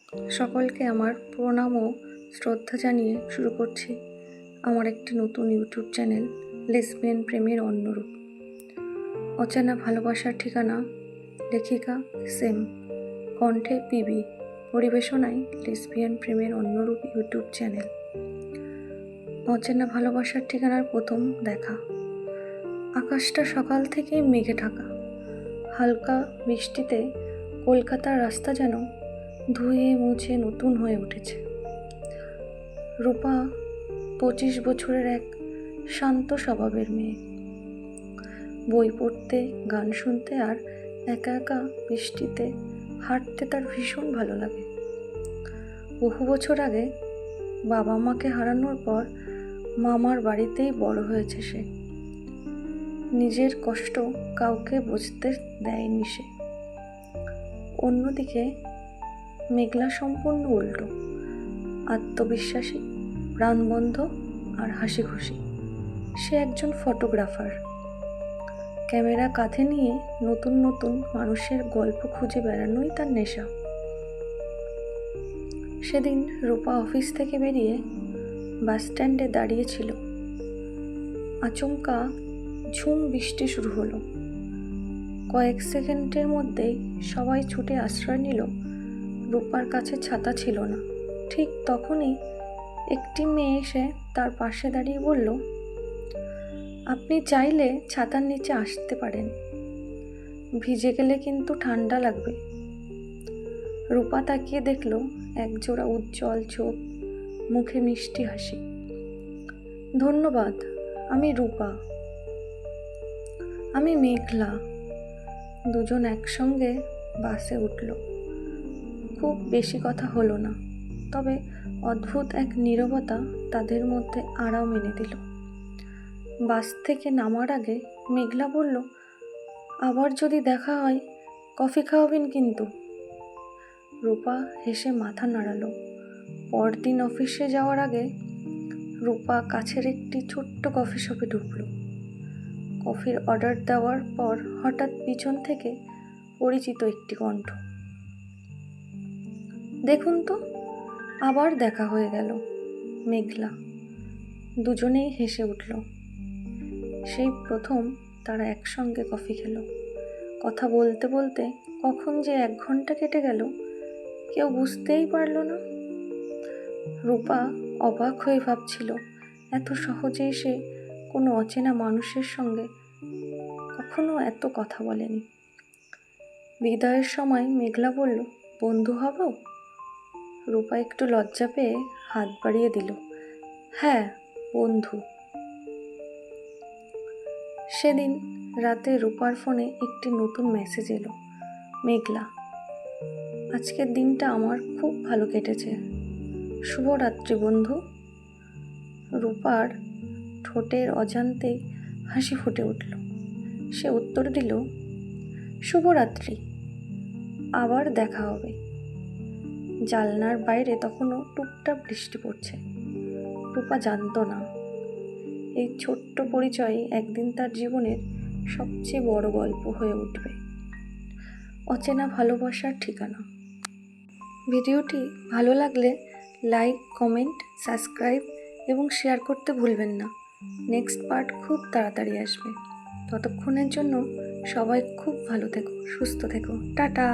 সকলকে আমার প্রণাম ও শ্রদ্ধা জানিয়ে শুরু করছি আমার একটি নতুন ইউটিউব চ্যানেল লেসবিয়ান প্রেমের অন্যরূপ। অচেনা ভালোবাসার ঠিকানা, লেখিকা সেম, কণ্ঠে পিবি, পরিবেশনায় লেসবিয়ান প্রেমের অন্যরূপ ইউটিউব চ্যানেল। অচেনা ভালোবাসার ঠিকানার প্রথম দেখা। আকাশটা সকাল থেকেই মেঘে ঢাকা। হালকা বৃষ্টিতে কলকাতার রাস্তা যেন ধুয়ে মুছে নতুন হয়ে উঠেছে। রূপা 25 বছরের এক শান্ত স্বভাবের মেয়ে। বই পড়তে, গান শুনতে আর একা একা বৃষ্টিতে হাঁটতে তার ভীষণ ভালো লাগে। বহু বছর আগে বাবা মাকে হারানোর পর মামার বাড়িতেই বড় হয়েছে সে। নিজের কষ্ট কাউকে বুঝতে দেয়নি সে। অন্যদিকে মেঘলা সম্পূর্ণ উল্টো, আত্মবিশ্বাসী, প্রাণবন্ধ আর হাসি খুশি। সে একজন ফটোগ্রাফার। ক্যামেরা কাঁধে নিয়ে নতুন নতুন মানুষের গল্প খুঁজে বেড়ানোই তার নেশা। সেদিন রূপা অফিস থেকে বেরিয়ে বাস স্ট্যান্ডে দাঁড়িয়েছিল। আচমকা ঝুম বৃষ্টি শুরু হলো। কয়েক সেকেন্ডের মধ্যেই সবাই ছুটে আশ্রয় নিল। রূপার কাছে ছাতা ছিল না। ঠিক তখনই একটি মেয়ে এসে তার পাশে দাঁড়িয়ে বলল, আপনি চাইলে ছাতার নিচে আসতে পারেন, ভিজে গেলে কিন্তু ঠান্ডা লাগবে। রূপা তাকিয়ে দেখল একজোড়া উজ্জ্বল চোখ, মুখে মিষ্টি হাসি। ধন্যবাদ, আমি রূপা। আমি মেঘলা। দুজন একসঙ্গে বাসে উঠল। খুব বেশি কথা হলো না, তবে অদ্ভুত এক নীরবতা তাদের মধ্যে আরাম এনে দিল। বাস থেকে নামার আগে মেঘলা বলল, আবার যদি দেখা হয় কফি খাওয়াবেন কিন্তু। রূপা হেসে মাথা নাড়ালো। পরদিন অফিসে যাওয়ার আগে রূপা কাছের একটি ছোট্ট কফি শপে ঢুকল। কফির অর্ডার দেওয়ার পর হঠাৎ পিছন থেকে পরিচিত একটি কণ্ঠ, দেখুন তো, আবার দেখা হয়ে গেল। মেঘলা। দুজনেই হেসে উঠল। সেই প্রথম তারা একসঙ্গে কফি খেলো। কথা বলতে বলতে কখন যে 1 ঘন্টা কেটে গেল কেউ বুঝতেই পারল না। রূপা অবাক হয়ে ভাবছিল, এত সহজেই সে কোনো অচেনা মানুষের সঙ্গে কখনো এত কথা বলেনি। বিদায়ের সময় মেঘলা বলল, বন্ধু হব? রূপা একটু লজ্জা পেয়ে হাত বাড়িয়ে দিল, হ্যাঁ, বন্ধু। সেদিন রাতে রূপার ফোনে একটি নতুন মেসেজ এলো, মেঘলা, আজকের দিনটা আমার খুব ভালো কেটেছে, শুভরাত্রি বন্ধু। রূপার ঠোঁটের অজান্তেই হাসি ফুটে উঠল। সে উত্তর দিল, শুভরাত্রি, আবার দেখা হবে। জানলার বাইরে তখনও টুপটাপ বৃষ্টি পড়ছে। রূপা জানতো না এই ছোট্ট পরিচয় একদিন তার জীবনের সবচেয়ে বড় গল্প হয়ে উঠবে। অচেনা ভালোবাসার ঠিকানা। ভিডিওটি ভালো লাগলে লাইক, কমেন্ট, সাবস্ক্রাইব এবং শেয়ার করতে ভুলবেন না। নেক্সট পার্ট খুব তাড়াতাড়ি আসবে। ততক্ষণের জন্য সবাই খুব ভালো থেকো, সুস্থ থেকো, টাটা।